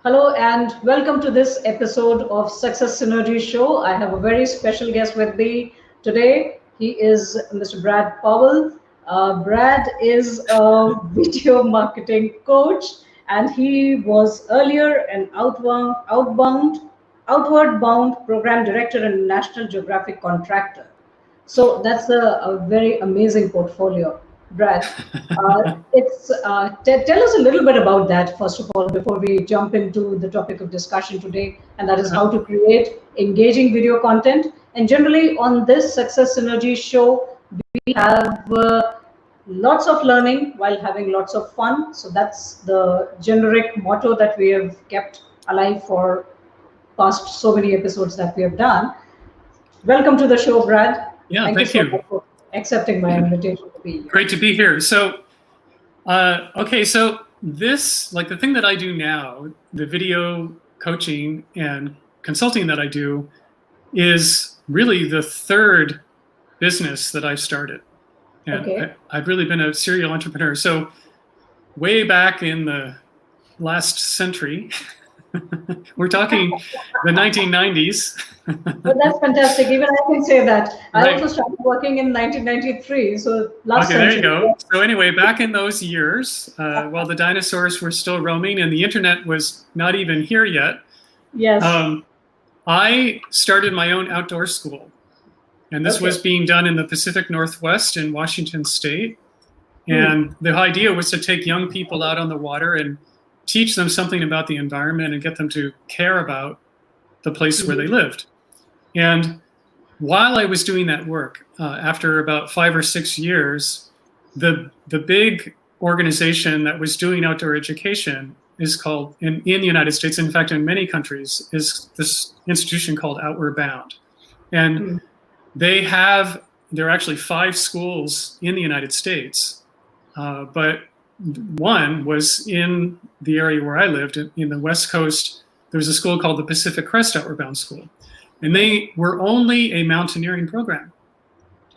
Hello and welcome to this episode of Success Synergy Show. I have a very special guest with me today. He is Mr. Brad Powell. Brad is a video marketing coach, and he was earlier an outward bound program director and National Geographic contractor. So that's a very amazing portfolio, Brad. Tell us a little bit about that, first of all, before we jump into the topic of discussion today, and that is how to create engaging video content. And generally, on this Success Synergy show, we have lots of learning while having lots of fun. So that's the generic motto that we have kept alive for past so many episodes that we have done. Welcome to the show, Brad. Yeah, thank so you. much for accepting my invitation to be here. Great to be here. So, so this, like the thing that I do now, the video coaching and consulting that I do is really the third business that I've started. And I've really been a serial entrepreneur. So way back in the last century, we're talking the 1990s. But that's fantastic. Even I can say that. I also started working in 1993. So last century. There you go. So anyway, back in those years, while the dinosaurs were still roaming and the internet was not even here yet, yes, I started my own outdoor school. And this was being done in the Pacific Northwest in Washington State. And the idea was to take young people out on the water and teach them something about the environment and get them to care about the place where they lived. And while I was doing that work, after about 5 or 6 years, the big organization that was doing outdoor education is called, in the United States, in fact, in many countries, is this institution called Outward Bound. And there are actually 5 schools in the United States, but one was in the area where I lived, in the West Coast. There was a school called the Pacific Crest Outward Bound School. And they were only a mountaineering program.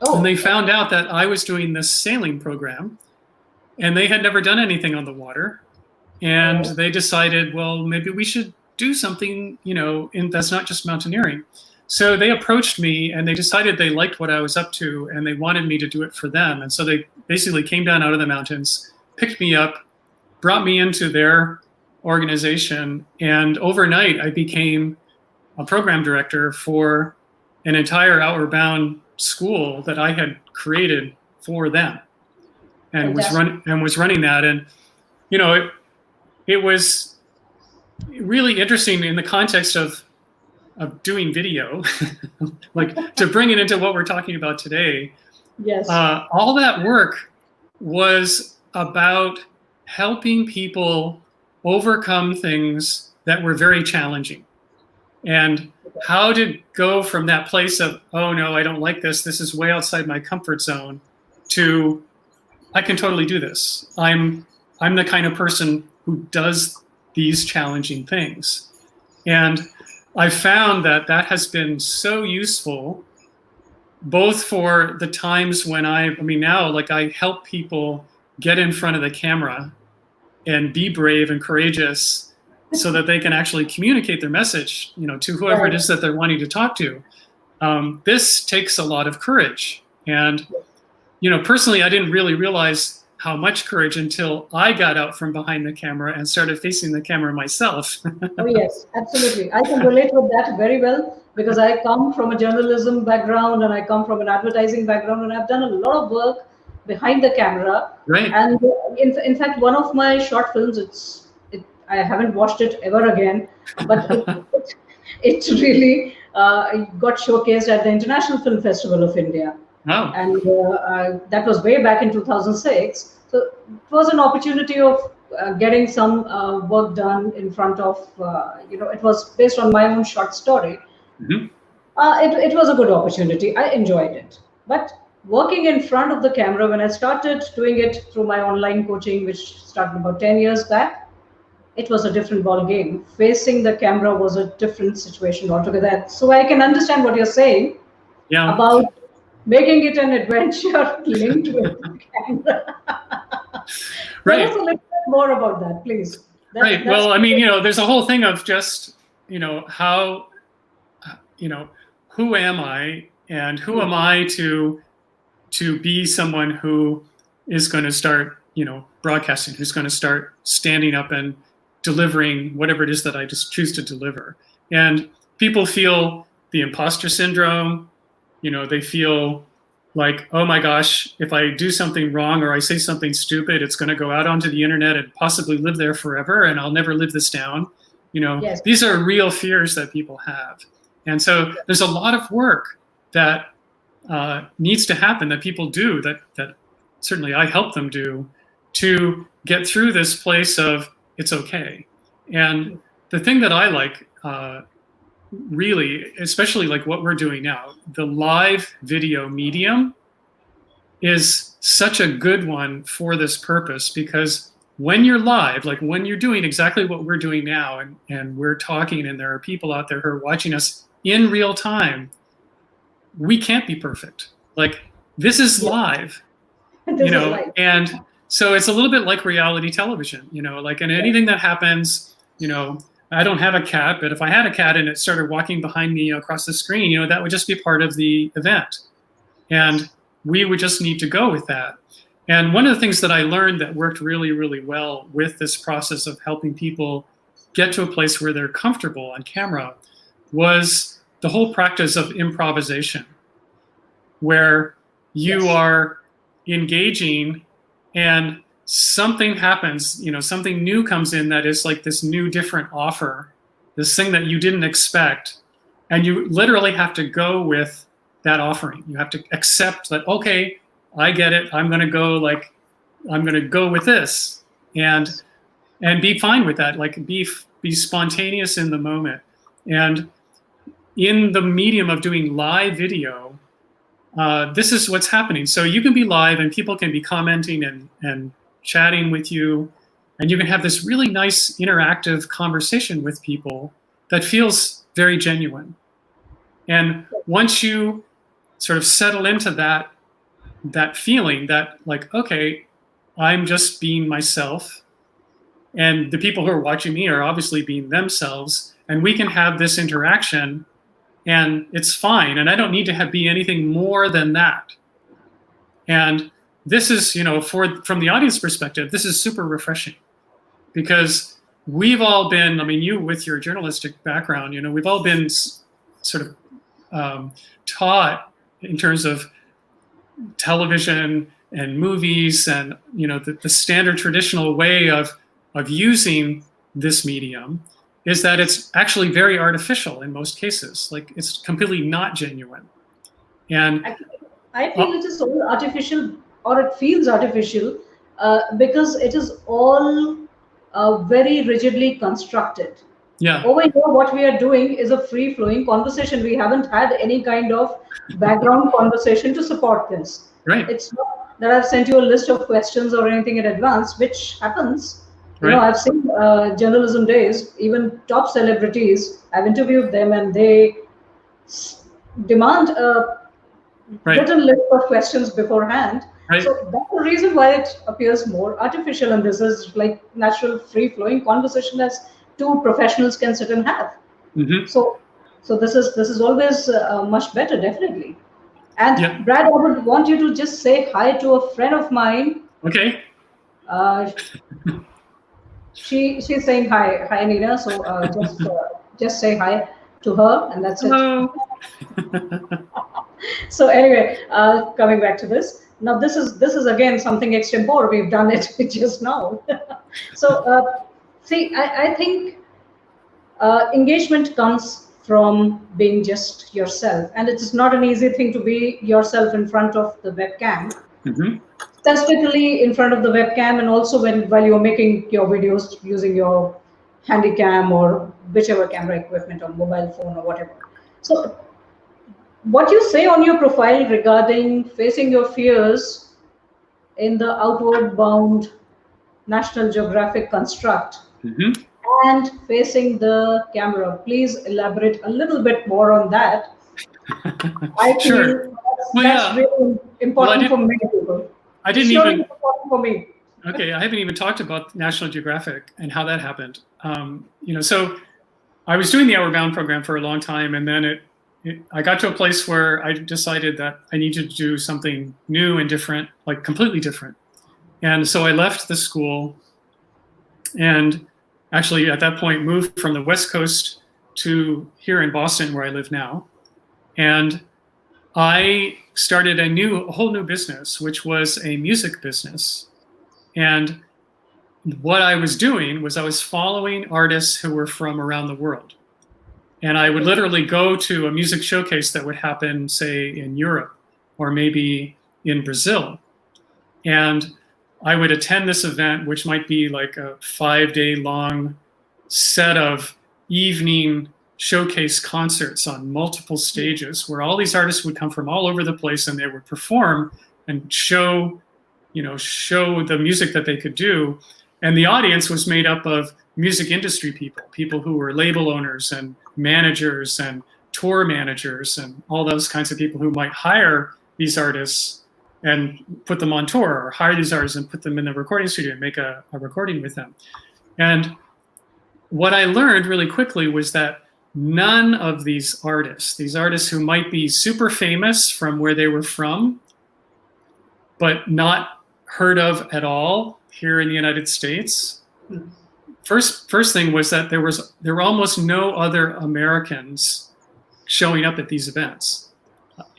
And they found out that I was doing this sailing program, and they had never done anything on the water. And they decided, well, maybe we should do something, that's not just mountaineering. So they approached me, and they decided they liked what I was up to, and they wanted me to do it for them. And so they basically came down out of the mountains, picked me up, brought me into their organization, and overnight I became a program director for an entire Outward Bound school that I had created for them, and was running that. And it was really interesting in the context of doing video, like to bring it into what we're talking about today. Yes. All that work was about helping people overcome things that were very challenging, and how to go from that place of, oh no, I don't like this is way outside my comfort zone, to I can totally do this. I'm the kind of person who does these challenging things. And I found that has been so useful, both for the times when now I help people get in front of the camera and be brave and courageous so that they can actually communicate their message, to whoever it is that they're wanting to talk to. This takes a lot of courage. And, personally, I didn't really realize how much courage until I got out from behind the camera and started facing the camera myself. Oh, yes, absolutely. I can relate with that very well, because I come from a journalism background and I come from an advertising background, and I've done a lot of work behind the camera. Right. And in fact, one of my short films, I haven't watched it ever again, but it really got showcased at the International Film Festival of India. Oh. And that was way back in 2006. So it was an opportunity of getting some work done in front of, it was based on my own short story. Mm-hmm. It was a good opportunity. I enjoyed it. But working in front of the camera, when I started doing it through my online coaching, which started about 10 years back, it was a different ball game. Facing the camera was a different situation altogether. So I can understand what you're saying about making it an adventure linked with the camera. Right. Tell us a little bit more about that, please. Right. Well, I mean, there's a whole thing of just, how, who am I, and who am I to be someone who is going to start, broadcasting, who's going to start standing up and delivering whatever it is that I just choose to deliver. And people feel the imposter syndrome. They feel like, oh my gosh, if I do something wrong or I say something stupid, it's going to go out onto the internet and possibly live there forever, and I'll never live this down. Yes. These are real fears that people have. And so there's a lot of work that needs to happen, that people do, that certainly I help them do, to get through this place of it's okay. And the thing that I like, really, especially like what we're doing now, the live video medium is such a good one for this purpose, because when you're live, like when you're doing exactly what we're doing now, and we're talking and there are people out there who are watching us in real time, we can't be perfect. Like, this is live, and so it's a little bit like reality television, like in anything that happens, I don't have a cat, but if I had a cat and it started walking behind me across the screen, that would just be part of the event. And we would just need to go with that. And one of the things that I learned that worked really, really well with this process of helping people get to a place where they're comfortable on camera was the whole practice of improvisation, where you are engaging and something happens, something new comes in that is like this new, different offer, this thing that you didn't expect. And you literally have to go with that offering. You have to accept that, okay, I get it. I'm going to go with this and be fine with that. Like be spontaneous in the moment. And in the medium of doing live video, this is what's happening. So you can be live and people can be commenting and chatting with you, and you can have this really nice interactive conversation with people that feels very genuine. And once you sort of settle into that feeling that, like, okay, I'm just being myself, and the people who are watching me are obviously being themselves, and we can have this interaction, and it's fine, and I don't need to be anything more than that. And this is, from the audience perspective, this is super refreshing, because we've all been, you with your journalistic background, we've all been sort of taught in terms of television and movies and, the standard traditional way of using this medium is that it's actually very artificial in most cases. Like, it's completely not genuine. And I feel it is all artificial, or it feels artificial, because it is all very rigidly constructed. Yeah. Over here, what we are doing is a free-flowing conversation. We haven't had any kind of background conversation to support this. Right. It's not that I've sent you a list of questions or anything in advance, which happens. Right. I've seen journalism days, even top celebrities, I've interviewed them, and they demand a written list of questions beforehand. Right. So that's the reason why it appears more artificial, and this is like natural, free-flowing conversation as two professionals can sit and have. Mm-hmm. So this is always much better, definitely. And yeah. Brad, I would want you to just say hi to a friend of mine. Okay. She's saying hi, Neena. So just say hi to her, and that's Hello. it. So anyway, coming back to this. Now this is again something extempore. We've done it just now. So see, I think engagement comes from being just yourself, and it's not an easy thing to be yourself in front of the webcam. Mm-hmm. Specifically in front of the webcam, and also while you're making your videos using your handy cam or whichever camera equipment or mobile phone or whatever. So what you say on your profile regarding facing your fears in the outward bound National Geographic construct, mm-hmm. and facing the camera, please elaborate a little bit more on that. I Sure. feel that's really important for many people. I didn't Surely even. important for me. Okay, I haven't even talked about National Geographic and how that happened. So I was doing the Outward Bound program for a long time, and then I got to a place where I decided that I needed to do something new and different, like completely different. And so I left the school and actually at that point moved from the West Coast to here in Boston, where I live now. And I started a whole new business, which was a music business. And what I was doing was I was following artists who were from around the world. And I would literally go to a music showcase that would happen, say, in Europe or maybe in Brazil. And I would attend this event, which might be like a 5-day long set of evening showcase concerts on multiple stages where all these artists would come from all over the place and they would perform and show the music that they could do. And the audience was made up of music industry people who were label owners and managers and tour managers and all those kinds of people who might hire these artists and put them on tour, or hire these artists and put them in the recording studio and make a recording with them. And what I learned really quickly was that none of these artists who might be super famous from where they were from, but not heard of at all here in the United States. First thing was that there were almost no other Americans showing up at these events.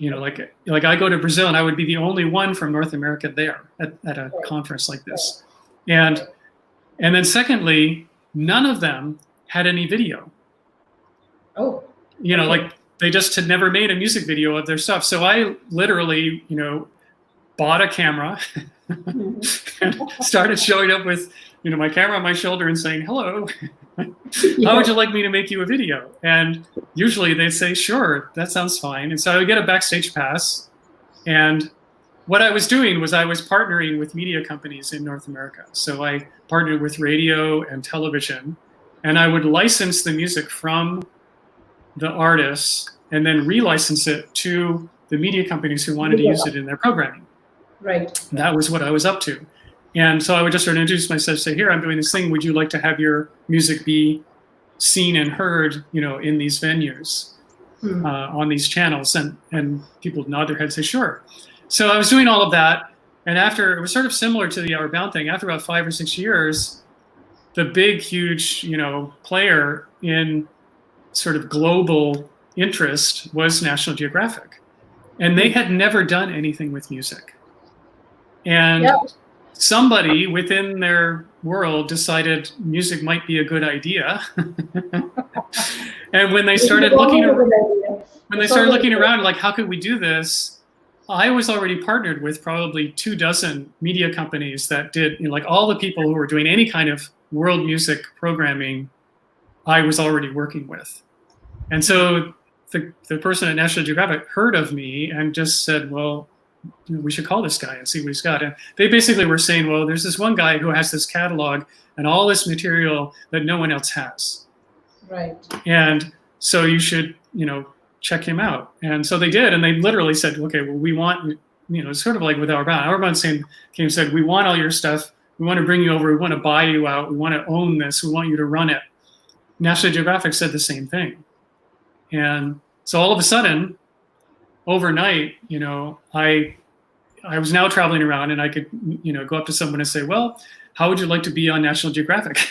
Like I go to Brazil and I would be the only one from North America there at a conference like this. And then secondly, none of them had any video. Oh. Like they just had never made a music video of their stuff. So I literally, bought a camera and started showing up with, my camera on my shoulder and saying, hello, how would you like me to make you a video? And usually they'd say, sure, that sounds fine. And so I would get a backstage pass. And what I was doing was I was partnering with media companies in North America. So I partnered with radio and television, and I would license the music from the artists and then relicense it to the media companies who wanted to use it in their programming. Right. That was what I was up to. And so I would just sort of introduce myself, say, here, I'm doing this thing. Would you like to have your music be seen and heard, in these venues, on these channels? And people would nod their heads and say, sure. So I was doing all of that. And it was sort of similar to the Outward Bound thing. After about 5 or 6 years, the big, huge, player in sort of global interest was National Geographic. And they had never done anything with music. And somebody within their world decided music might be a good idea. And when they started looking around, like, how could we do this? I was already partnered with probably 24 media companies that did, like all the people who were doing any kind of world music programming, I was already working with. And so the person at National Geographic heard of me and just said, well, we should call this guy and see what he's got. And they basically were saying, well, there's this one guy who has this catalog and all this material that no one else has. Right. And so you should, check him out. And so they did. And they literally said, okay, well, we want, sort of like with Outward Bound. Outward Bound came and said, we want all your stuff. We want to bring you over. We want to buy you out. We want to own this. We want you to run it. National Geographic said the same thing. And so all of a sudden, overnight, I was now traveling around and I could, go up to someone and say, well, how would you like to be on National Geographic?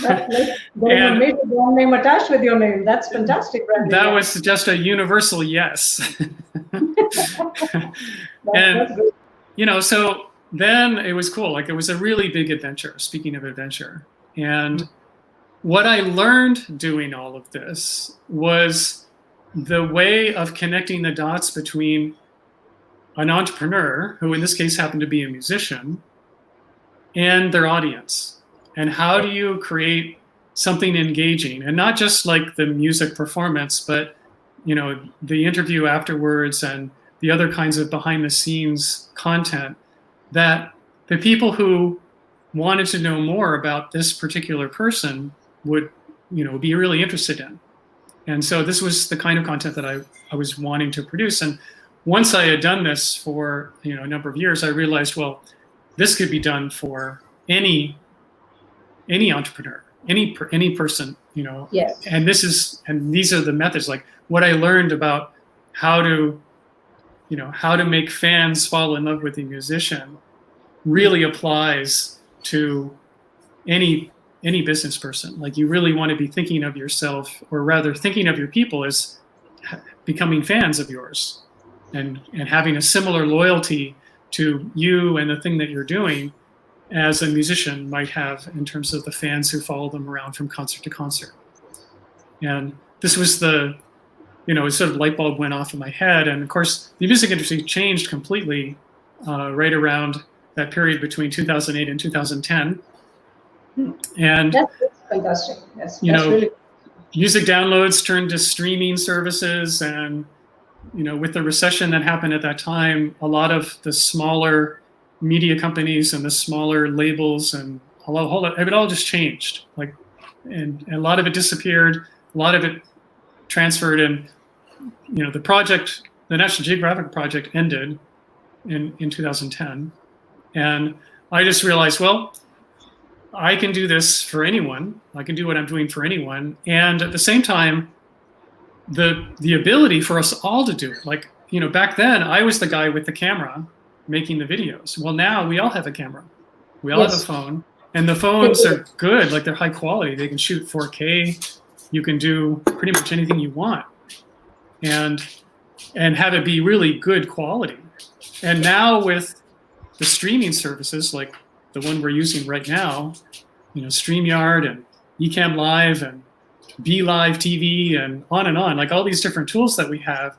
That's like a brand name attached with your name. That's fantastic. That was just a universal yes. So then it was cool. Like it was a really big adventure, speaking of adventure. And what I learned doing all of this was the way of connecting the dots between an entrepreneur, who in this case happened to be a musician, and their audience. And how do you create something engaging? And not just like the music performance, but the interview afterwards and the other kinds of behind the scenes content that the people who wanted to know more about this particular person would, be really interested in. And so this was the kind of content that I was wanting to produce. And once I had done this for a number of years, I realized, well, this could be done for any entrepreneur, any person, you know. Yes. And these are the methods, like what I learned about how to make fans fall in love with a musician really applies to any business person. Like, you really want to be thinking of yourself, or rather thinking of your people as becoming fans of yours, and having a similar loyalty to you and the thing that you're doing as a musician might have in terms of the fans who follow them around from concert to concert. And this was the, sort of light bulb went off in my head. And of course, the music industry changed completely right around that period between 2008 and 2010. And that's fantastic. That's really music downloads turned to streaming services, and with the recession that happened at that time, a lot of the smaller media companies and the smaller labels and it all just changed. And a lot of it disappeared, a lot of it transferred, and the National Geographic project ended in 2010, and I just realized, well, I can do this for anyone. I can do what I'm doing for anyone. And at the same time, the ability for us all to do it. Back then, I was the guy with the camera making the videos. Well, now we all have a camera. We all have a phone. And the phones are good. Like, they're high quality. They can shoot 4K. You can do pretty much anything you want. And have it be really good quality. And now with the streaming services, like the one we're using right now, StreamYard and Ecamm Live and BeLive TV and on, like all these different tools that we have,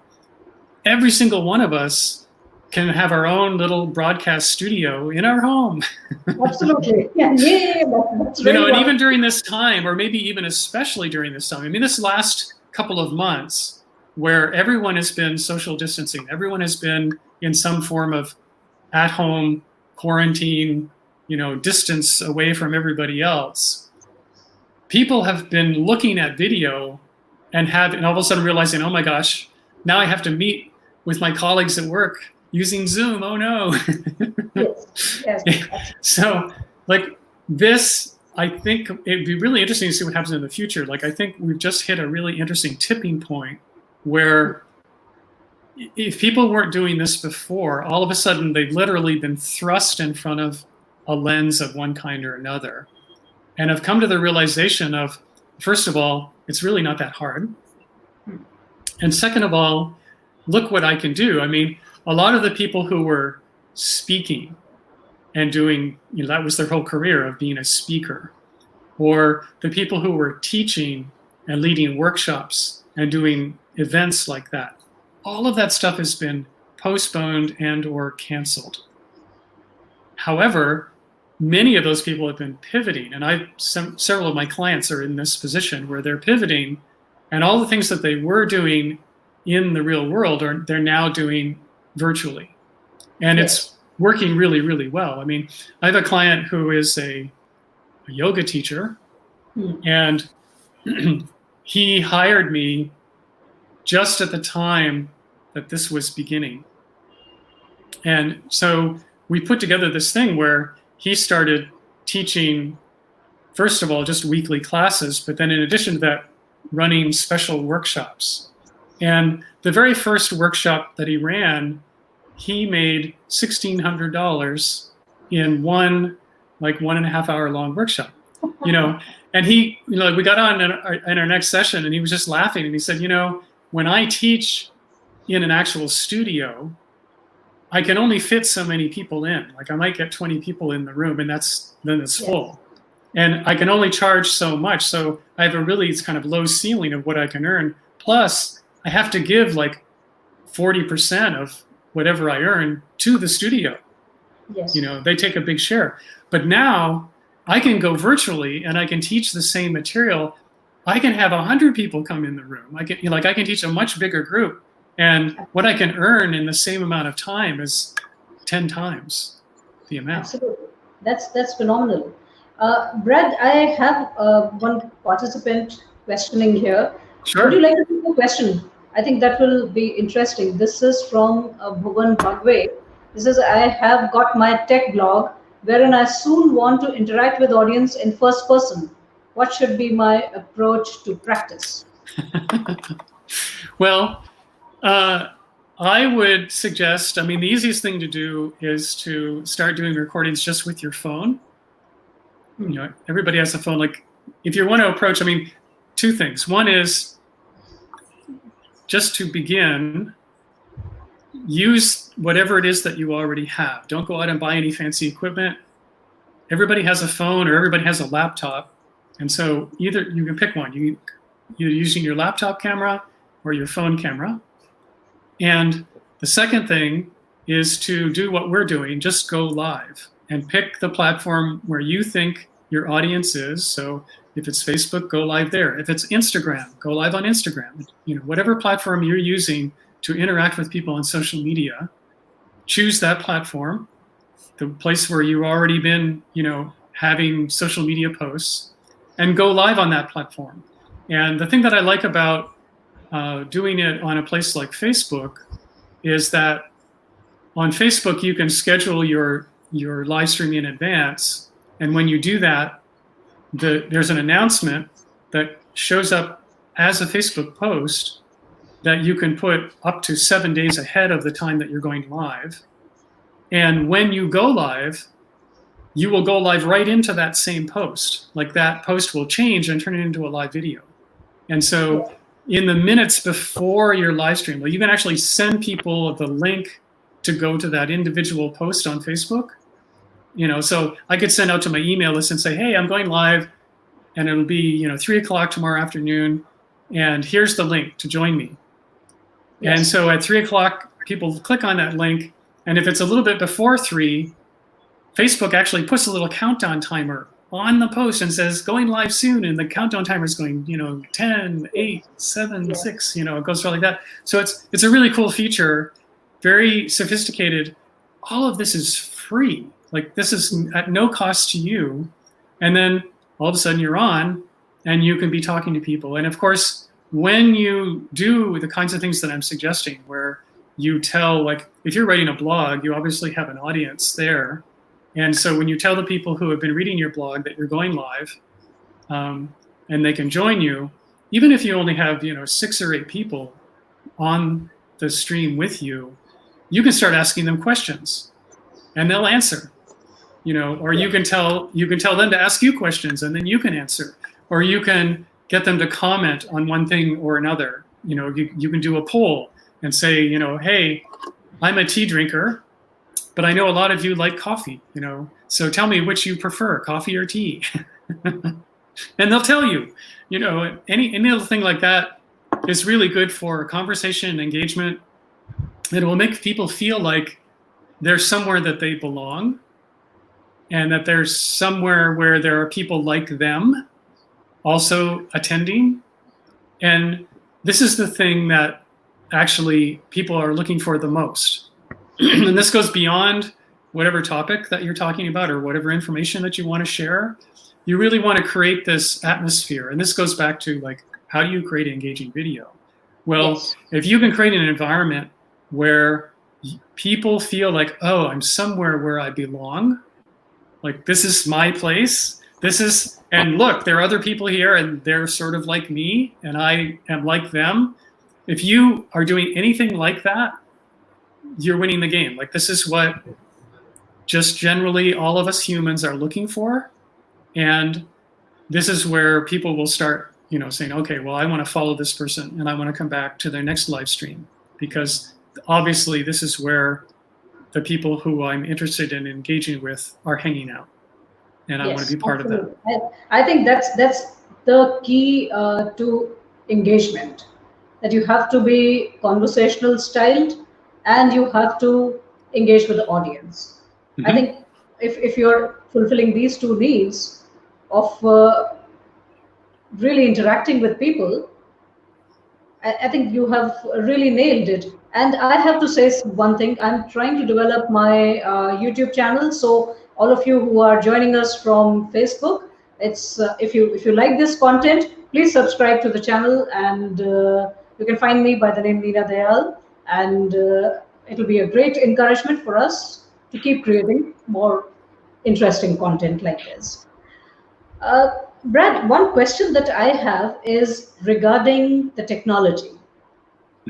every single one of us can have our own little broadcast studio in our home. Absolutely. Yeah. That's really and even during this time, or maybe even especially during this time, this last couple of months where everyone has been social distancing, everyone has been in some form of at-home quarantine, distance away from everybody else. People have been looking at video and all of a sudden realizing, oh my gosh, now I have to meet with my colleagues at work using Zoom. Oh no. Yes. So this, I think it'd be really interesting to see what happens in the future. I think we've just hit a really interesting tipping point where if people weren't doing this before, all of a sudden they've literally been thrust in front of a lens of one kind or another, and have come to the realization of, first of all, it's really not that hard. And second of all, look what I can do. A lot of the people who were speaking and doing, that was their whole career of being a speaker, or the people who were teaching and leading workshops and doing events like that, all of that stuff has been postponed and or canceled. However, many of those people have been pivoting, and several of my clients are in this position where they're pivoting, and all the things that they were doing in the real world they're now doing virtually, and it's working really, really well. I have a client who is a yoga teacher, and he hired me just at the time that this was beginning, and so we put together this thing where he started teaching, first of all, just weekly classes, but then in addition to that, running special workshops. And the very first workshop that he ran, he made $1,600 in one 1.5 hour long workshop, and he, we got on in our next session, and he was just laughing, and he said, when I teach in an actual studio, I can only fit so many people in. I might get 20 people in the room, and then it's full. And I can only charge so much. So I have a really kind of low ceiling of what I can earn. Plus, I have to give 40% of whatever I earn to the studio. Yes. They take a big share. But now I can go virtually and I can teach the same material. I can have 100 people come in the room. I can teach a much bigger group. And what I can earn in the same amount of time is 10 times the amount. Absolutely. That's phenomenal. Brad, I have one participant questioning here. Sure. Would you like to take a question? I think that will be interesting. This is from Bhuvan Bhagwe. This is, I have got my tech blog wherein I soon want to interact with audience in first person. What should be my approach to practice? Well, I would suggest, I mean, the easiest thing to do is to start doing recordings just with your phone. You know, everybody has a phone. Like, if you want to approach, I mean, two things. One is, just to begin, use whatever it is that you already have. Don't go out and buy any fancy equipment. Everybody has a phone or everybody has a laptop. And so either you can pick one. You're using your laptop camera or your phone camera. And the second thing is to do what we're doing, just go live and pick the platform where you think your audience is. So if it's Facebook, go live there. If it's Instagram, go live on Instagram. You know, whatever platform you're using to interact with people on social media, choose that platform, the place where you've already been, you know, having social media posts, and go live on that platform. And the thing that I like about doing it on a place like Facebook is that on Facebook you can schedule your live stream in advance, and when you do that, there's an announcement that shows up as a Facebook post that you can put up to 7 days ahead of the time that you're going live. And when you go live, you will go live right into that same post. Like, that post will change and turn it into a live video. And so in the minutes before your live stream, well, you can actually send people the link to go to that individual post on Facebook. You know, so I could send out to my email list and say, hey, I'm going live, and it'll be, you know, 3 o'clock tomorrow afternoon, and here's the link to join me. Yes. And so at 3 o'clock, people click on that link, and if it's a little bit before 3, Facebook actually puts a little countdown timer on the post and says, going live soon, and the countdown timer is going, you know, 10, 8, 7, 6, you know, it goes like that. So it's a really cool feature, very sophisticated. All of this is free. Like, this is at no cost to you. And then all of a sudden you're on and you can be talking to people. And of course, when you do the kinds of things that I'm suggesting, where you tell, like, if you're writing a blog, you obviously have an audience there. And so when you tell the people who have been reading your blog that you're going live, and they can join you, even if you only have, you know, 6 or 8 people on the stream with you, you can start asking them questions and they'll answer, you know, or you can tell them to ask you questions and then you can answer, or you can get them to comment on one thing or another. You know, you can do a poll and say, you know, hey, I'm a tea drinker, but I know a lot of you like coffee, you know, so tell me which you prefer, coffee or tea. And they'll tell you, you know, any little thing like that is really good for conversation and engagement. It will make people feel like there's somewhere that they belong, and that there's somewhere where there are people like them also attending. And this is the thing that actually people are looking for the most. And this goes beyond whatever topic that you're talking about or whatever information that you want to share. You really want to create this atmosphere. And this goes back to, like, how do you create engaging video? Well, yes, if you can create an environment where people feel like, oh, I'm somewhere where I belong, like, this is my place, and look, there are other people here and they're sort of like me and I am like them. If you are doing anything like that, you're winning the game. Like, this is what just generally all of us humans are looking for. And this is where people will start, you know, saying, okay, well, I want to follow this person and I want to come back to their next live stream, because obviously this is where the people who I'm interested in engaging with are hanging out. And I want to be part of that. I think that's the key to engagement, that you have to be conversational styled and you have to engage with the audience. Mm-hmm. I think if you're fulfilling these two needs of really interacting with people, I think you have really nailed it. And I have to say one thing, I'm trying to develop my YouTube channel. So all of you who are joining us from Facebook, it's if you like this content, please subscribe to the channel, and you can find me by the name Neena Dayal, and it'll be a great encouragement for us to keep creating more interesting content like this. Brad, one question that I have is regarding the technology.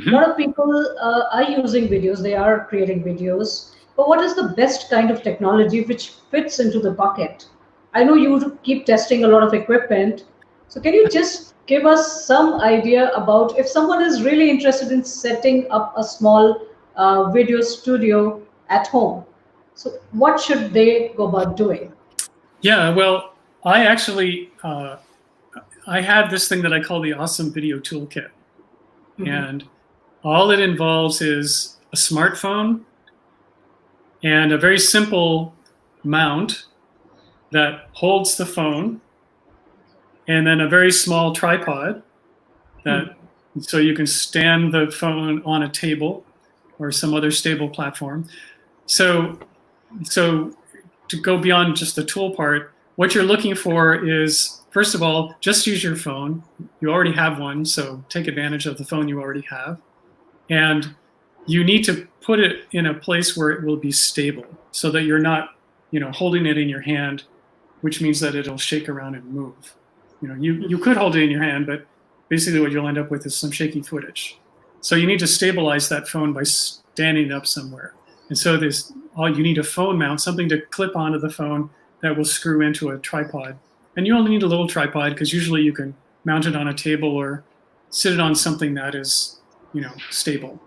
A lot of people are using videos, they are creating videos, but what is the best kind of technology which fits into the bucket? I know you keep testing a lot of equipment, so can you just give us some idea about if someone is really interested in setting up a small video studio at home? So what should they go about doing? Yeah, well, I actually, I have this thing that I call the Awesome Video Toolkit. And all it involves is a smartphone and a very simple mount that holds the phone, and then a very small tripod that so you can stand the phone on a table or some other stable platform. So to go beyond just the tool part, what you're looking for is, first of all, just use your phone. You already have one, so take advantage of the phone you already have. And you need to put it in a place where it will be stable so that you're not, holding it in your hand, which means that it'll shake around and move. You could hold it in your hand, but basically what you'll end up with is some shaky footage. So you need to stabilize that phone by standing it up somewhere. And so you need a phone mount, something to clip onto the phone that will screw into a tripod. And you only need a little tripod because usually you can mount it on a table or sit it on something that is, stable.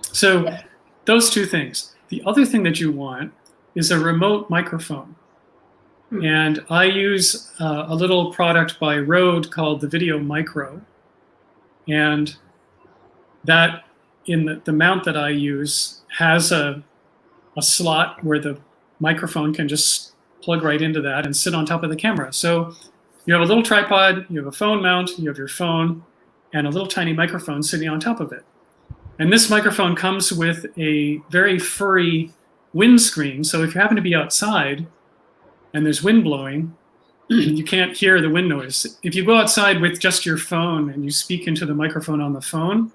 So those two things. The other thing that you want is a remote microphone. And I use a little product by Rode called the Video Micro. And that, in the mount that I use, has a slot where the microphone can just plug right into that and sit on top of the camera. So you have a little tripod, you have a phone mount, you have your phone, and a little tiny microphone sitting on top of it. And this microphone comes with a very furry windscreen. So if you happen to be outside and there's wind blowing, you can't hear the wind noise. If you go outside with just your phone and you speak into the microphone on the phone,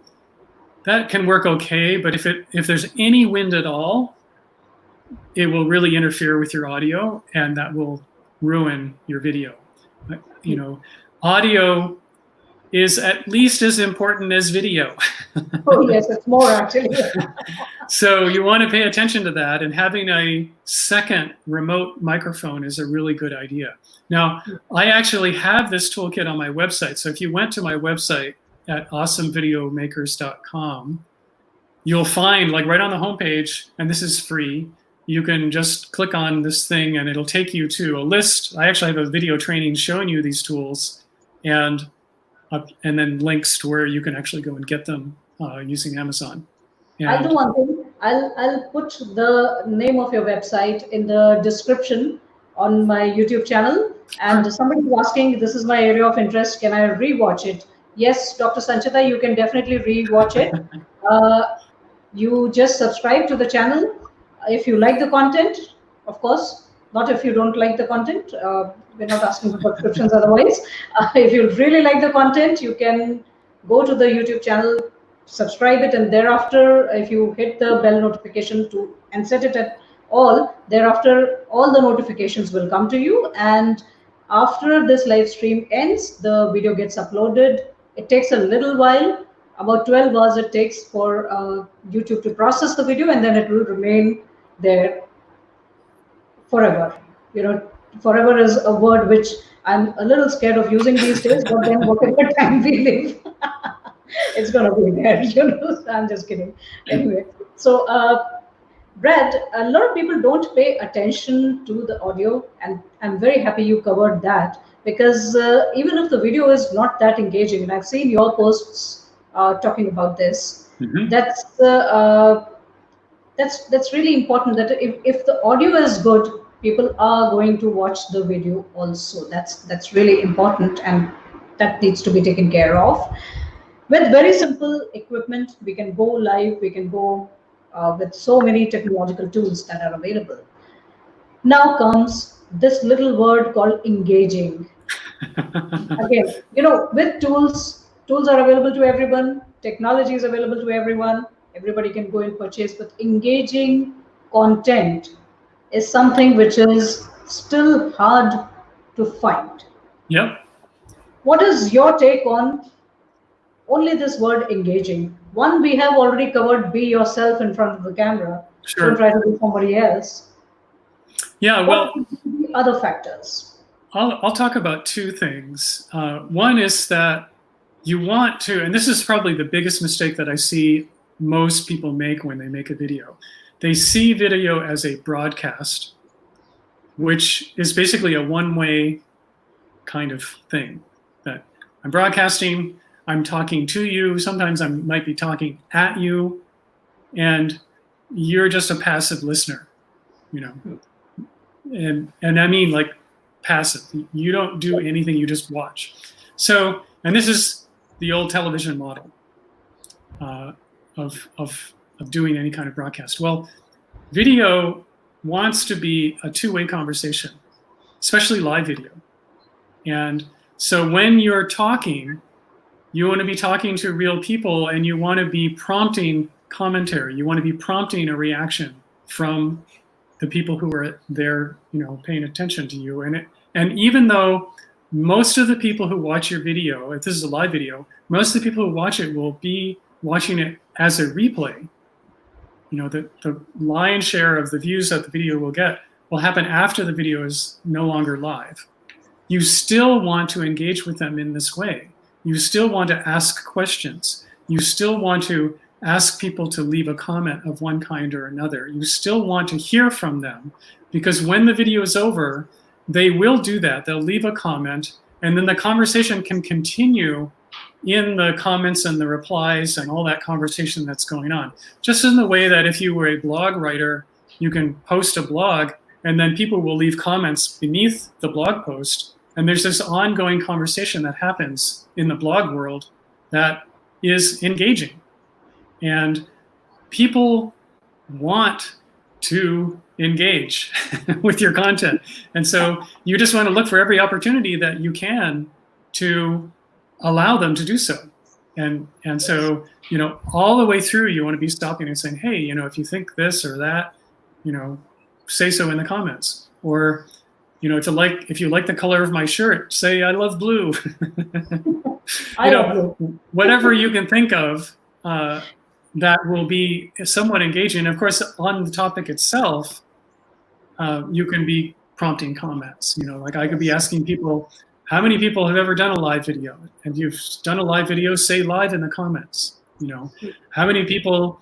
that can work okay. But if there's any wind at all, it will really interfere with your audio, and that will ruin your video. Audio is at least as important as video. Oh yes, it's more actually. So you want to pay attention to that, and having a second remote microphone is a really good idea. Now, I actually have this toolkit on my website. So if you went to my website at awesomevideomakers.com, you'll find, like right on the homepage, and this is free, you can just click on this thing and it'll take you to a list. I actually have a video training showing you these tools, and then links to where you can actually go and get them using Amazon. And I'll do one thing. I'll put the name of your website in the description on my YouTube channel. And somebody was asking, this is my area of interest, can I rewatch it? Yes, Dr. Sanchita, you can definitely rewatch it. You just subscribe to the channel. If you like the content, of course, not if you don't like the content. We're not asking for subscriptions otherwise. If you really like the content, you can go to the YouTube channel, subscribe it, and thereafter, if you hit the bell notification and set it at all, thereafter, all the notifications will come to you. And after this live stream ends, the video gets uploaded. It takes a little while, about 12 hours it takes for YouTube to process the video, and then it will remain there forever. Forever is a word which I'm a little scared of using these days, but then whatever time we live, it's going to be there, So I'm just kidding. Anyway, so Brad, a lot of people don't pay attention to the audio, and I'm very happy you covered that, because even if the video is not that engaging, and I've seen your posts talking about this, that's really important, that if the audio is good, people are going to watch the video also. That's really important, and that needs to be taken care of. With very simple equipment, we can go live, we can go with so many technological tools that are available. Now comes this little word called engaging. Again, with tools are available to everyone, technology is available to everyone, everybody can go and purchase, but engaging content is something which is still hard to find. Yep. What is your take on only this word engaging? One, we have already covered, be yourself in front of the camera. Sure. Don't try to be somebody else. Yeah, well, what are the other factors? I'll talk about two things. One is that you want to, and this is probably the biggest mistake that I see most people make when they make a video. They see video as a broadcast, which is basically a one-way kind of thing. That I'm broadcasting, I'm talking to you, sometimes I might be talking at you, and you're just a passive listener, you know. And I mean like passive. You don't do anything, you just watch. So, and this is the old television model of doing any kind of broadcast. Well, video wants to be a two-way conversation, especially live video. And so when you're talking, you want to be talking to real people, and you want to be prompting commentary. You want to be prompting a reaction from the people who are there, you know, paying attention to you. And even though most of the people who watch your video, if this is a live video, most of the people who watch it will be watching it as a replay. You know, the lion's share of the views that the video will get will happen after the video is no longer live. You still want to engage with them in this way. You still want to ask questions. You still want to ask people to leave a comment of one kind or another. You still want to hear from them, because when the video is over, they will do that. They'll leave a comment, and then the conversation can continue in the comments and the replies and all that conversation that's going on. Just in the way that if you were a blog writer, you can post a blog, and then people will leave comments beneath the blog post, and there's this ongoing conversation that happens in the blog world that is engaging. And people want to engage with your content. And so you just want to look for every opportunity that you can to allow them to do so. And so, you know, all the way through, you want to be stopping and saying, hey, you know, if you think this or that, you know, say so in the comments. Or, you know, if you like the color of my shirt, say I love blue. You know, whatever you can think of that will be somewhat engaging. Of course, on the topic itself, you can be prompting comments. You know, like I could be asking people, how many people have ever done a live video? And you've done a live video, say live in the comments. You know, how many people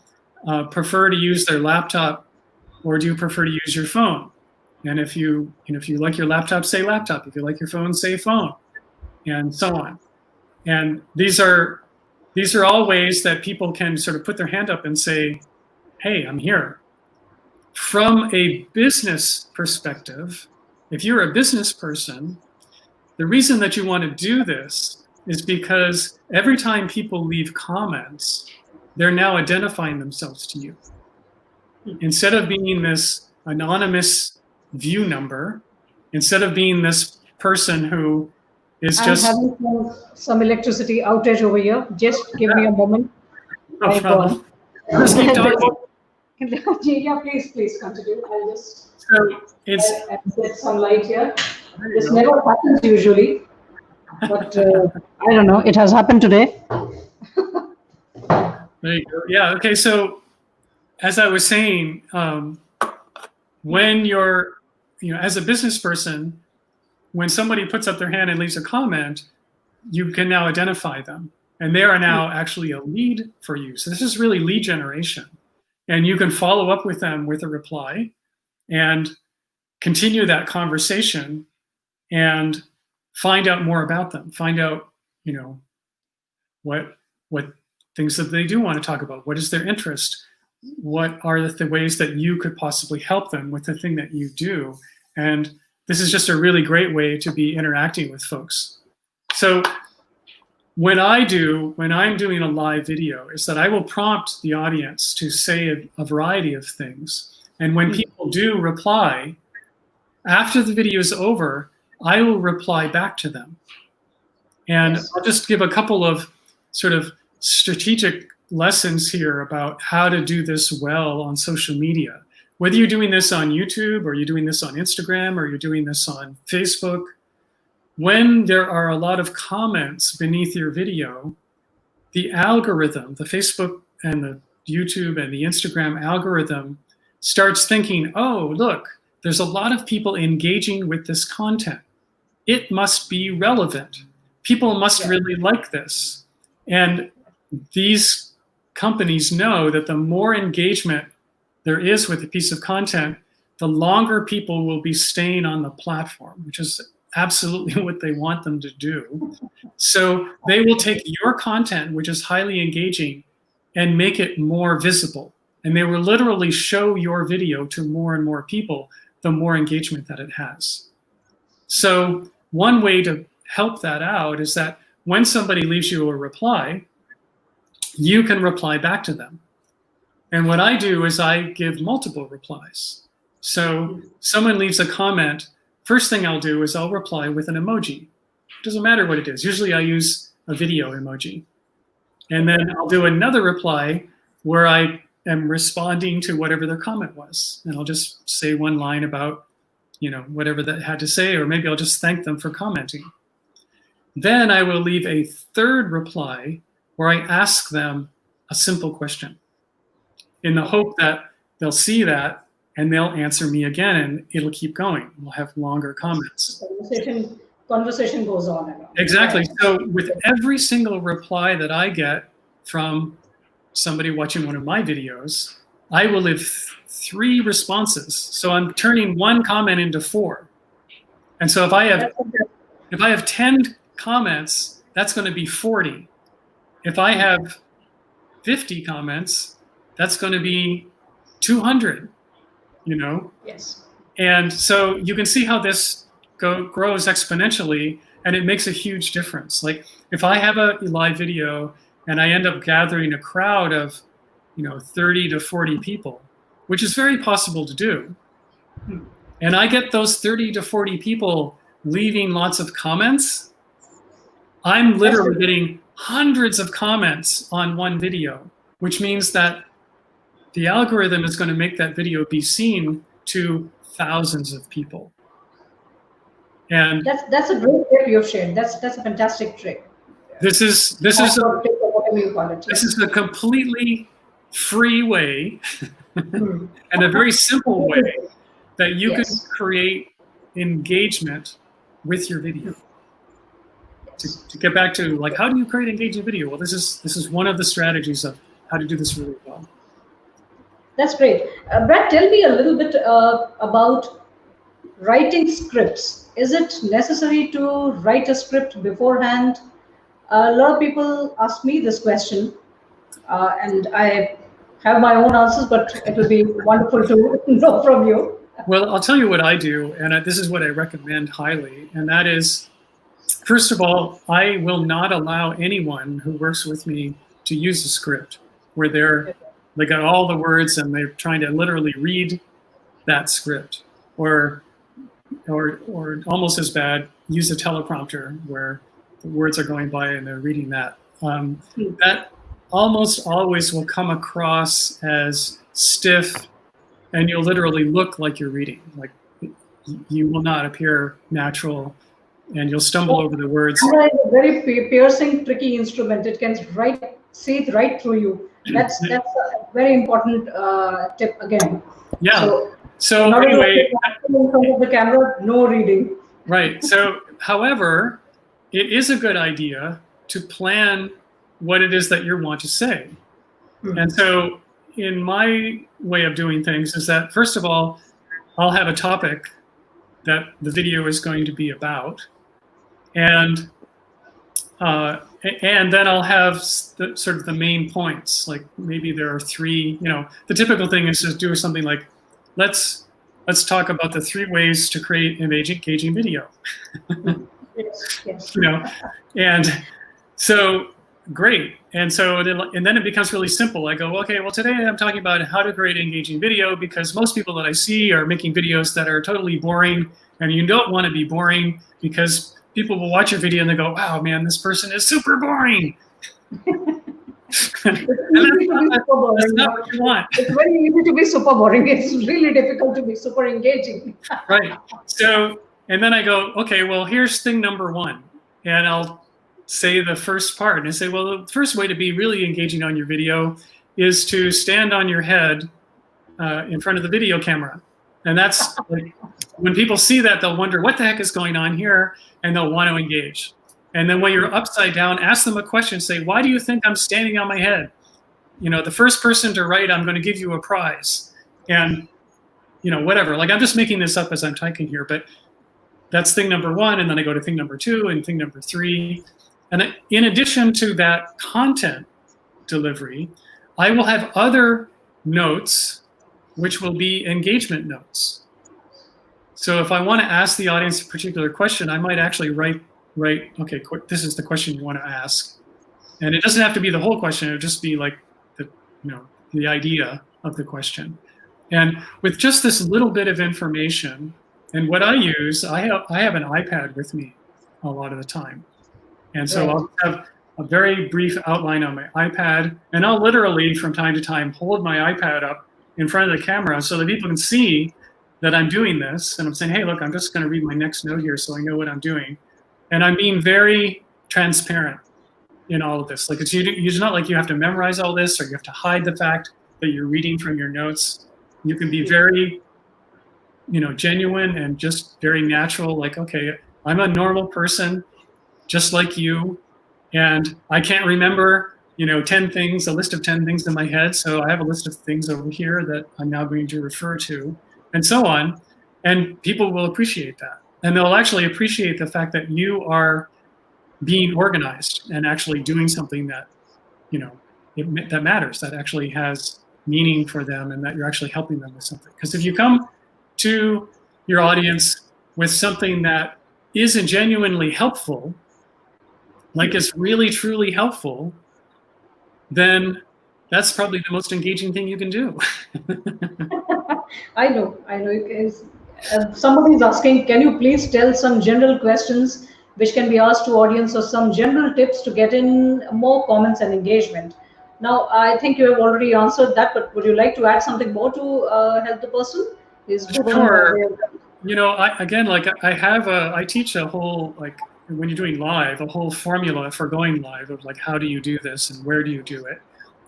prefer to use their laptop, or do you prefer to use your phone? And if you like your laptop, say laptop. If you like your phone, say phone, and so on. And these are all ways that people can sort of put their hand up and say, hey, I'm here. From a business perspective, if you're a business person, the reason that you want to do this is because every time people leave comments, they're now identifying themselves to you. Instead of being this anonymous view number, instead of being this person who is just... I'm having some electricity outage over here. Just give me a moment. No problem. Just keep talking. Yeah, please continue. I'll just get some light here. This never happens usually, but I don't know. It has happened today. There you go. Yeah. Okay. So, as I was saying, when you're, you know, as a business person, when somebody puts up their hand and leaves a comment, you can now identify them, and they are now actually a lead for you. So this is really lead generation, and you can follow up with them with a reply and continue that conversation and find out more about them. Find out, you know, what things that they do want to talk about. What is their interest? What are the ways that you could possibly help them with the thing that you do? And this is just a really great way to be interacting with folks. So when I'm doing a live video, is that I will prompt the audience to say a variety of things. And when people do reply, after the video is over, I will reply back to them. And I'll just give a couple of sort of strategic lessons here about how to do this well on social media. whether you're doing this on YouTube or you're doing this on Instagram or you're doing this on Facebook, when there are a lot of comments beneath your video, the algorithm, the Facebook and the YouTube and the Instagram algorithm starts thinking, oh, look, there's a lot of people engaging with this content. It must be relevant. People must really like this. And these companies know that the more engagement there is with a piece of content, the longer people will be staying on the platform, which is absolutely what they want them to do. So they will take your content, which is highly engaging, and make it more visible. And they will literally show your video to more and more people, the more engagement that it has. So one way to help that out is that when somebody leaves you a reply, you can reply back to them. And what I do is I give multiple replies. So someone leaves a comment, first thing I'll do is I'll reply with an emoji. It doesn't matter what it is. Usually I use a video emoji. And then I'll do another reply where I am responding to whatever their comment was. And I'll just say one line about, whatever that had to say, or maybe I'll just thank them for commenting. Then I will leave a third reply where I ask them a simple question in the hope that they'll see that and they'll answer me again, and it'll keep going. We'll have longer comments. Conversation goes on and on. Exactly. So with every single reply that I get from somebody watching one of my videos, I will leave 3 responses. So I'm turning 1 comment into 4. And so if I have 10 comments, that's going to be 40. If I have 50 comments, that's going to be 200, Yes. And so you can see how this grows exponentially, and it makes a huge difference. Like if I have a live video and I end up gathering a crowd of 30 to 40 people, which is very possible to do, and I get those 30 to 40 people leaving lots of comments, I'm literally getting hundreds of comments on one video, which means that the algorithm is going to make that video be seen to thousands of people. And that's a great tip you've shared. That's a fantastic trick. This is a completely free way and a very simple way that you can create engagement with your video. To get back to like, how do you create engaging video? Well, this is one of the strategies of how to do this really well. That's great. Brad, tell me a little bit about writing scripts. Is it necessary to write a script beforehand? A lot of people ask me this question, and I have my own answers, but it will be wonderful to know from you. Well, I'll tell you what I do, and this is what I recommend highly, and that is, first of all, I will not allow anyone who works with me to use a script where they got all the words and they're trying to literally read that script, or almost as bad, use a teleprompter where the words are going by and they're reading that. That almost always will come across as stiff, and you'll literally look like you're reading. Like you will not appear natural, and you'll stumble over the words. It's a very piercing, tricky instrument. It can see it right through you. That's a very important tip again. Yeah. So anyway, in front of the camera, no reading. Right. So, however, it is a good idea to plan what it is that you want to say. And so, in my way of doing things is that, first of all, I'll have a topic that the video is going to be about, and then I'll have sort of the main points. Like maybe there are 3. The typical thing is to do something like, let's talk about the 3 ways to create an engaging video. Yes. And so great. And then it becomes really simple. I go, okay, well, today I'm talking about how to create engaging video, because most people that I see are making videos that are totally boring, and you don't want to be boring, because people will watch your video and they go, wow, man, this person is super boring. It's easy to be super boring. That's not what you want. It's very easy to be super boring. It's really difficult to be super engaging. Right. So, and then I go, okay, well, here's thing number one. And I'll say the first part. And I say, well, the first way to be really engaging on your video is to stand on your head in front of the video camera. And that's like, when people see that, they'll wonder what the heck is going on here, and they'll want to engage. And then when you're upside down, ask them a question. Say, why do you think I'm standing on my head? You know, the first person to write, I'm going to give you a prize. And, you know, whatever. Like, I'm just making this up as I'm typing here, but that's thing number one. And then I go to thing number two and thing number three. And in addition to that content delivery, I will have other notes, which will be engagement notes. So if I want to ask the audience a particular question, I might actually write, okay, this is the question you want to ask. And it doesn't have to be the whole question. It'll just be like the idea of the question. And with just this little bit of information, and what I use, I have an iPad with me a lot of the time. And so I'll have a very brief outline on my iPad, and I'll literally from time to time hold my iPad up in front of the camera so that people can see that I'm doing this. And I'm saying, hey, look, I'm just going to read my next note here so I know what I'm doing. And I'm being very transparent in all of this. Like, it's not like you have to memorize all this or you have to hide the fact that you're reading from your notes. You can be very, genuine and just very natural. Like, okay, I'm a normal person just like you, and I can't remember, 10 things, a list of 10 things in my head. So I have a list of things over here that I'm now going to refer to, and so on. And people will appreciate that. And they'll actually appreciate the fact that you are being organized and actually doing something that, that matters, that actually has meaning for them, and that you're actually helping them with something. Because if you come to your audience with something that isn't genuinely helpful, like it's really, truly helpful, then that's probably the most engaging thing you can do. I know. Somebody is asking, can you please tell some general questions which can be asked to audience, or some general tips to get in more comments and engagement? Now, I think you have already answered that, but would you like to add something more to help the person? Sure. I teach a whole, when you're doing live, a whole formula for going live of how do you do this and where do you do it?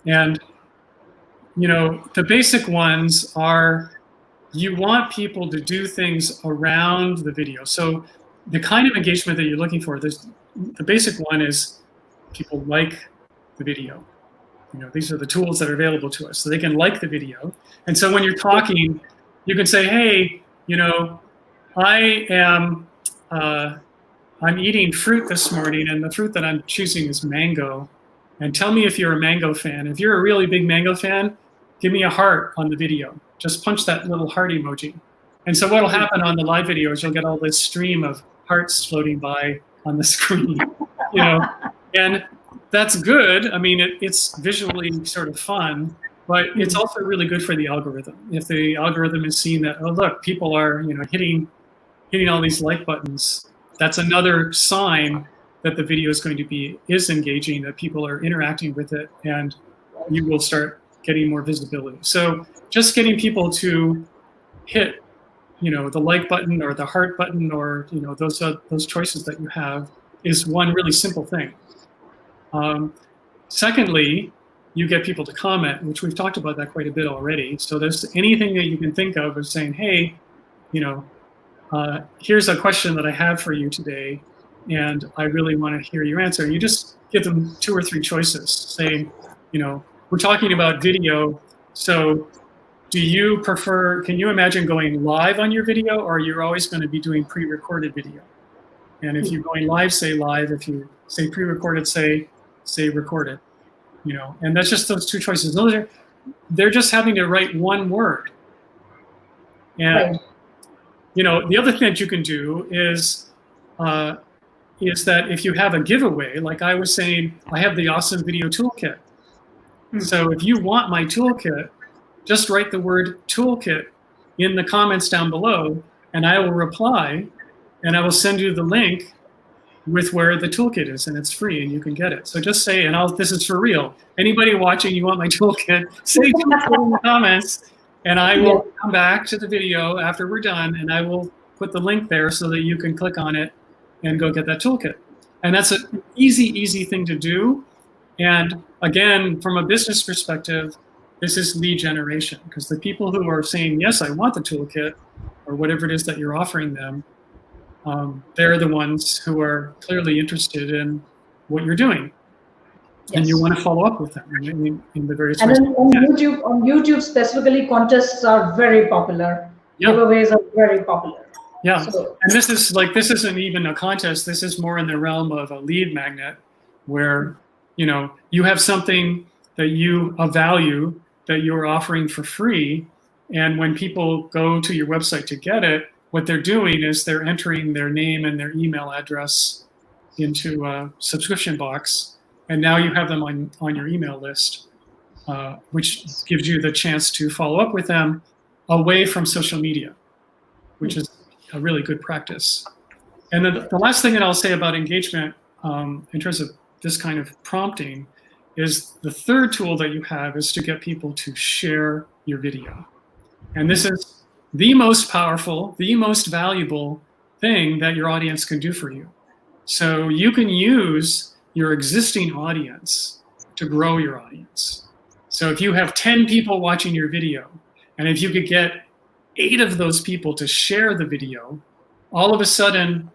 And, the basic ones are, you want people to do things around the video. So the kind of engagement that you're looking for, the basic one is people like the video. These are the tools that are available to us, so they can like the video. And so when you're talking, you can say, hey, I'm eating fruit this morning, and the fruit that I'm choosing is mango. And tell me if you're a mango fan. If you're a really big mango fan, give me a heart on the video. Just punch that little heart emoji. And so what'll happen on the live video is you'll get all this stream of hearts floating by on the screen, and that's good. I mean, it's visually sort of fun, but it's also really good for the algorithm. If the algorithm is seeing that, oh, look, people are, hitting all these like buttons, that's another sign that the video is engaging, that people are interacting with it, and you will start getting more visibility. So just getting people to hit, the like button or the heart button, or those choices that you have, is one really simple thing. Secondly, you get people to comment, which we've talked about that quite a bit already. So there's anything that you can think of saying, hey, here's a question that I have for you today, and I really want to hear your answer. And you just give them 2 or 3 choices, saying, we're talking about video, so can you imagine going live on your video, or you're always going to be doing pre-recorded video? And if you're going live, say live. If you say pre-recorded, say recorded. And that's just those 2 choices. They're just having to write one word. And the other thing that you can do is that if you have a giveaway, like I was saying, I have the awesome video toolkit. So if you want my toolkit, just write the word toolkit in the comments down below, and I will reply, and I will send you the link with where the toolkit is, and it's free and you can get it. So just say, and this is for real. Anybody watching, you want my toolkit, say toolkit in the comments, and I will come back to the video after we're done, and I will put the link there so that you can click on it and go get that toolkit. And that's an easy thing to do. And again, from a business perspective, this is lead generation, because the people who are saying, yes, I want the toolkit, or whatever it is that you're offering them, they're the ones who are clearly interested in what you're doing. Yes. And you want to follow up with them in the various ways. And then on YouTube specifically, contests are very popular. Giveaways are very popular. Yeah, so, and this isn't even a contest. This is more in the realm of a lead magnet, where you have something that a value that you're offering for free, and when people go to your website to get it, what they're doing is they're entering their name and their email address into a subscription box, and now you have them on your email list, which gives you the chance to follow up with them away from social media, which is a really good practice. And then the last thing that I'll say about engagement in terms of this kind of prompting is the third tool that you have is to get people to share your video. And this is the most powerful, the most valuable thing that your audience can do for you. So you can use your existing audience to grow your audience. So if you have 10 people watching your video, and if you could get 8 of those people to share the video, all of a sudden,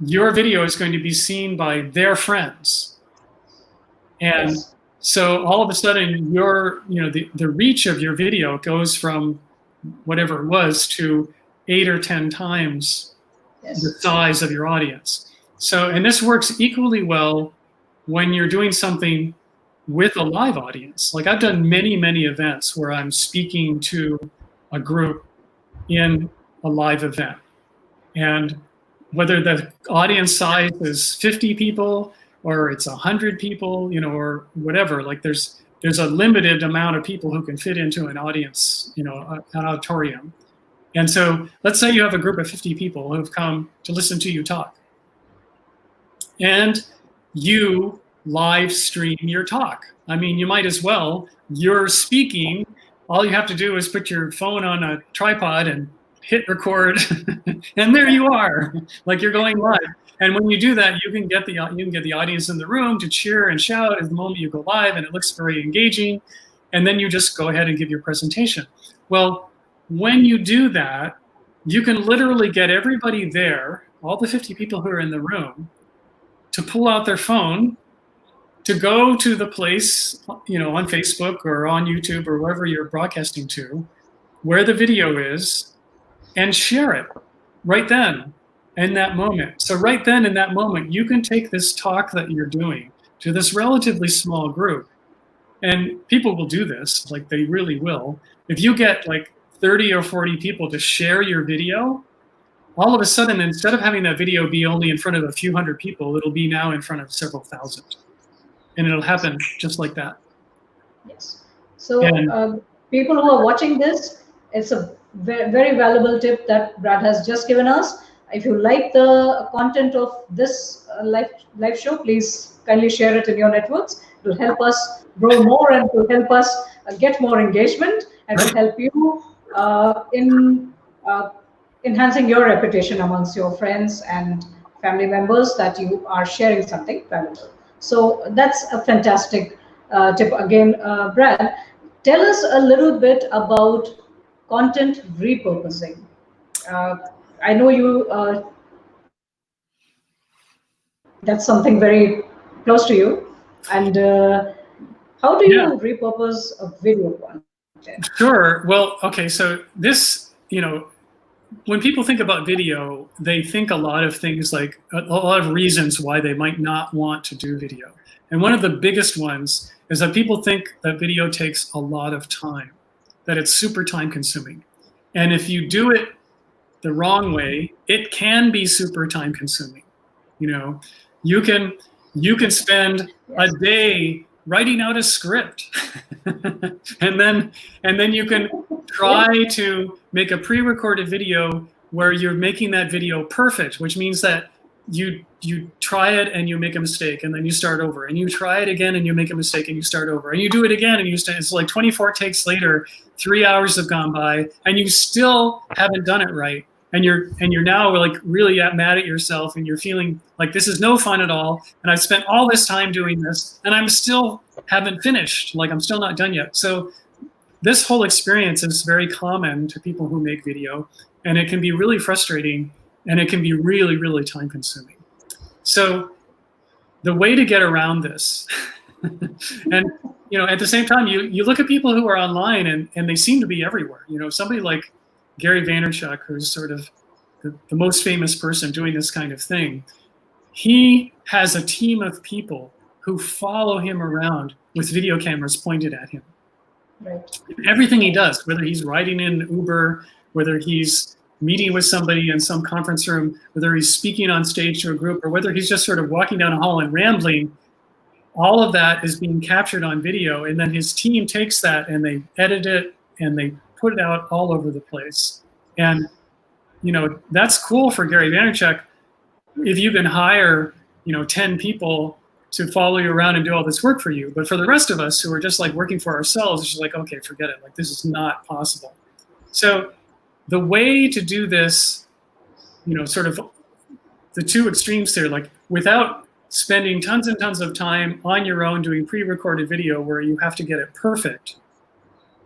your video is going to be seen by their friends. And so all of a sudden, the reach of your video goes from whatever it was to 8 or 10 times the size of your audience. So, and this works equally well when you're doing something with a live audience. Like I've done many events where I'm speaking to a group in a live event. And whether the audience size is 50 people or it's 100 people, or whatever, like there's a limited amount of people who can fit into an audience, an auditorium. And so let's say you have a group of 50 people who've come to listen to you talk. And you live stream your talk. I mean, you might as well. You're speaking. All you have to do is put your phone on a tripod and hit record, and there you are, like you're going live. And when you do that, you can get the audience in the room to cheer and shout at the moment you go live, and it looks very engaging. And then you just go ahead and give your presentation. Well, when you do that, you can literally get everybody there, all the 50 people who are in the room, to pull out their phone, to go to the place, on Facebook or on YouTube or wherever you're broadcasting to, where the video is, and share it right then in that moment. So right then in that moment, you can take this talk that you're doing to this relatively small group, and people will do this, like they really will. If you get like 30 or 40 people to share your video, all of a sudden, instead of having that video be only in front of a few hundred people, it'll be now in front of several thousand. And it'll happen just like that. Yes. So people who are watching this, it's a very valuable tip that Brad has just given us. If you like the content of this live show, please kindly share it in your networks. It will help us grow more, and it will help us get more engagement, and will help you in enhancing your reputation amongst your friends and family members that you are sharing something valuable. So that's a fantastic tip. Again, Brad, tell us a little bit about content repurposing. I know you, that's something very close to you. And how do you repurpose a video content? Sure. Well, okay. So this, when people think about video, they think a lot of things, like a lot of reasons why they might not want to do video. And one of the biggest ones is that people think that video takes a lot of time, that it's super time consuming. And if you do it the wrong way, it can be super time consuming. You can spend a day writing out a script and then you can try to make a pre-recorded video where you're making that video perfect, which means that you try it and you make a mistake and then you start over, and you try it again and you make a mistake and you start over, and you do it again and it's like 24 takes later, 3 hours have gone by and you still haven't done it right. And you're now like really mad at yourself, and you're feeling like this is no fun at all. And I've spent all this time doing this and I'm still haven't finished. Like I'm still not done yet. So this whole experience is very common to people who make video, and it can be really frustrating, and it can be really, really time consuming. So the way to get around this, and at the same time, you look at people who are online and they seem to be everywhere. Somebody like Gary Vaynerchuk, who's sort of the most famous person doing this kind of thing, he has a team of people who follow him around with video cameras pointed at him. Right. Everything he does, whether he's riding in Uber, whether he's meeting with somebody in some conference room, whether he's speaking on stage to a group, or whether he's just sort of walking down a hall and rambling, all of that is being captured on video. And then his team takes that and they edit it and they put it out all over the place. And, that's cool for Gary Vaynerchuk. If you can hire, 10 people to follow you around and do all this work for you. But for the rest of us who are just like working for ourselves, it's just like, okay, forget it. Like this is not possible. So the way to do this, sort of the two extremes there, like without spending tons and tons of time on your own doing pre-recorded video where you have to get it perfect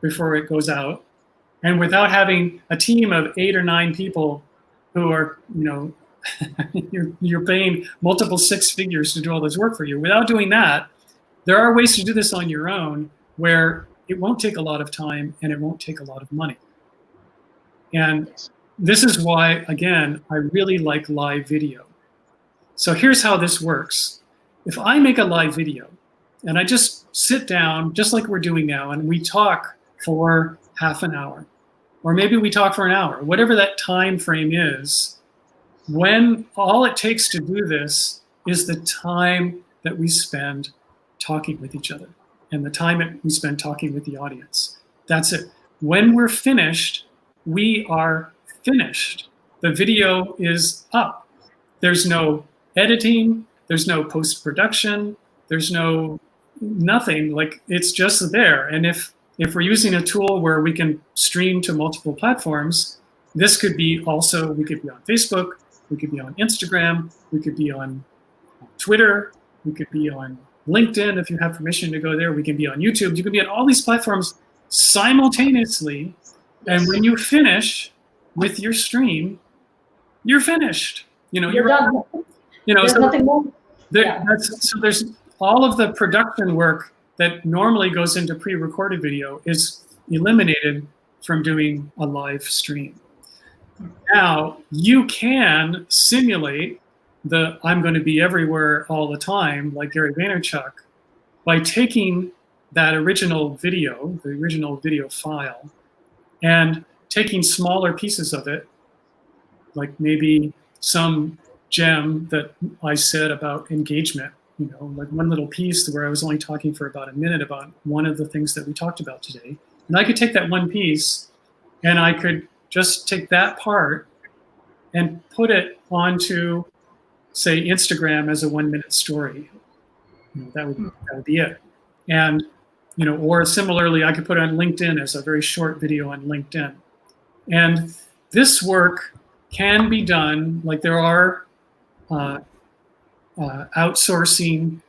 before it goes out, and without having a team of 8 or 9 people who are, you're paying multiple 6 figures to do all this work for you. Without doing that, there are ways to do this on your own where it won't take a lot of time and it won't take a lot of money. And this is why, again, I really like live video. So here's how this works. If I make a live video and I just sit down, just like we're doing now, and we talk for half an hour, or maybe we talk for an hour, whatever that time frame is, when all it takes to do this is the time that we spend talking with each other and the time that we spend talking with the audience. That's it. When we're finished, we are finished. The video is up. There's no editing, there's no post-production, there's nothing, like it's just there. And if we're using a tool where we can stream to multiple platforms, this could be also, we could be on Facebook, we could be on Instagram, we could be on Twitter, we could be on LinkedIn if you have permission to go there, we can be on YouTube, you can be on all these platforms simultaneously. And when you finish with your stream, you're finished. You're done. There's so nothing more. So there's all of the production work that normally goes into pre-recorded video is eliminated from doing a live stream. Now, you can simulate the I'm going to be everywhere all the time, like Gary Vaynerchuk, by taking that original video, the original video file, and taking smaller pieces of it, like maybe some gem that I said about engagement, like one little piece where I was only talking for about a minute about one of the things that we talked about today. And I could take that one piece and I could just take that part and put it onto, say, Instagram as a 1-minute story. That would be it. And, or similarly, I could put it on LinkedIn as a very short video on LinkedIn. And this work can be done, like there are outsourcing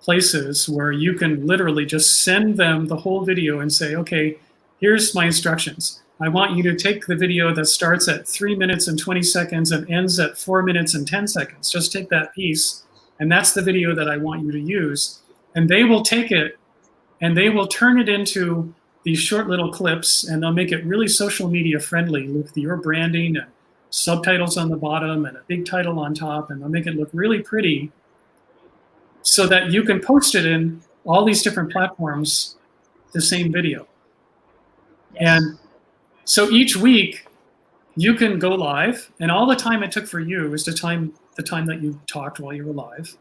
places where you can literally just send them the whole video and say, okay, here's my instructions. I want you to take the video that starts at 3 minutes and 20 seconds and ends at 4 minutes and 10 seconds. Just take that piece, and that's the video that I want you to use. And they will take it and they will turn it into these short little clips, and they'll make it really social media friendly with your branding and subtitles on the bottom and a big title on top, and they'll make it look really pretty so that you can post it in all these different platforms, the same video. Yes. And so each week you can go live, and all the time it took for you is the time that you talked while you were live.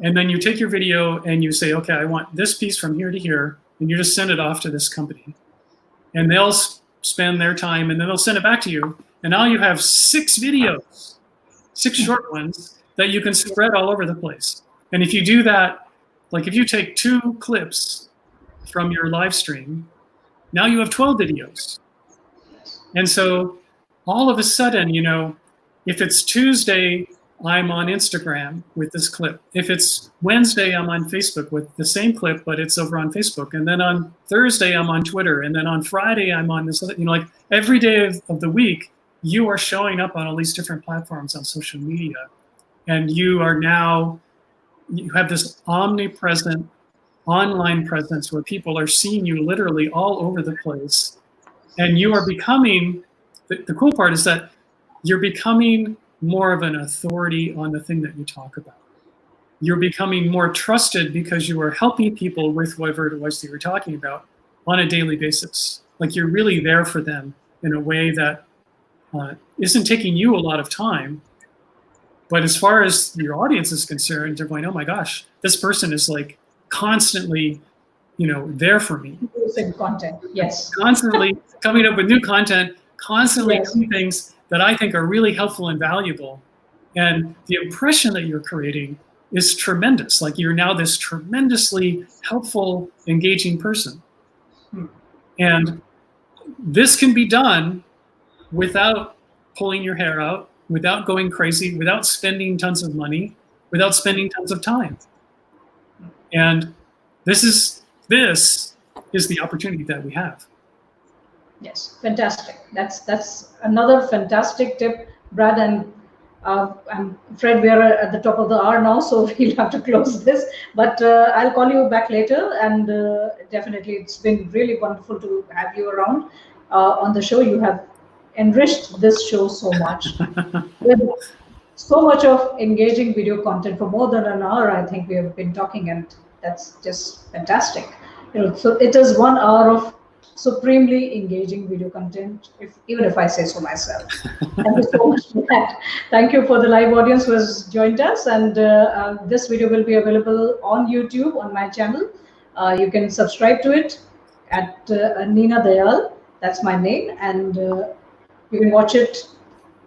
And then you take your video and you say, okay, I want this piece from here to here, and you just send it off to this company. And they'll spend their time, and then they'll send it back to you. And now you have 6 videos, 6 short ones that you can spread all over the place. And if you do that, like if you take 2 clips from your live stream, now you have 12 videos. And so all of a sudden, you know, if it's Tuesday, I'm on Instagram with this clip. If it's Wednesday, I'm on Facebook with the same clip, but it's over on Facebook. And then on Thursday, I'm on Twitter. And then on Friday, I'm on this other, you know, like every day of the week, you are showing up on all these different platforms on social media. And you are now, you have this omnipresent online presence where people are seeing you literally all over the place. And you are becoming, the cool part is that you're becoming more of an authority on the thing that you talk about. You're becoming more trusted because you are helping people with whatever it was that you were talking about on a daily basis. Like you're really there for them in a way that isn't taking you a lot of time. But as far as your audience is concerned, they're going, oh my gosh, this person is like constantly, you know, there for me. Producing content, yes. Constantly coming up with new content, constantly doing things that I think are really helpful and valuable. And the impression that you're creating is tremendous. Like you're now this tremendously helpful, engaging person. And this can be done without pulling your hair out, without going crazy, without spending tons of money, without spending tons of time. And this is the opportunity that we have. Yes, fantastic. That's another fantastic tip, Brad. And I'm afraid we are at the top of the hour now, so we'll have to close this. But I'll call you back later, and definitely it's been really wonderful to have you around on the show. You have enriched this show so much with so much of engaging video content for more than an hour. I think we have been talking, and that's just fantastic. You know, so it is 1 hour of supremely engaging video content, even if I say so myself. Thank you so much for that. Thank you for the live audience who has joined us. And this video will be available on YouTube on my channel. You can subscribe to it at Neena Dayal. That's my name. And you can watch it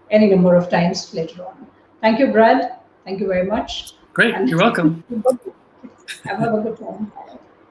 any number of times later on. Thank you, Brad. Thank you very much. Great. You're welcome. Have a good time.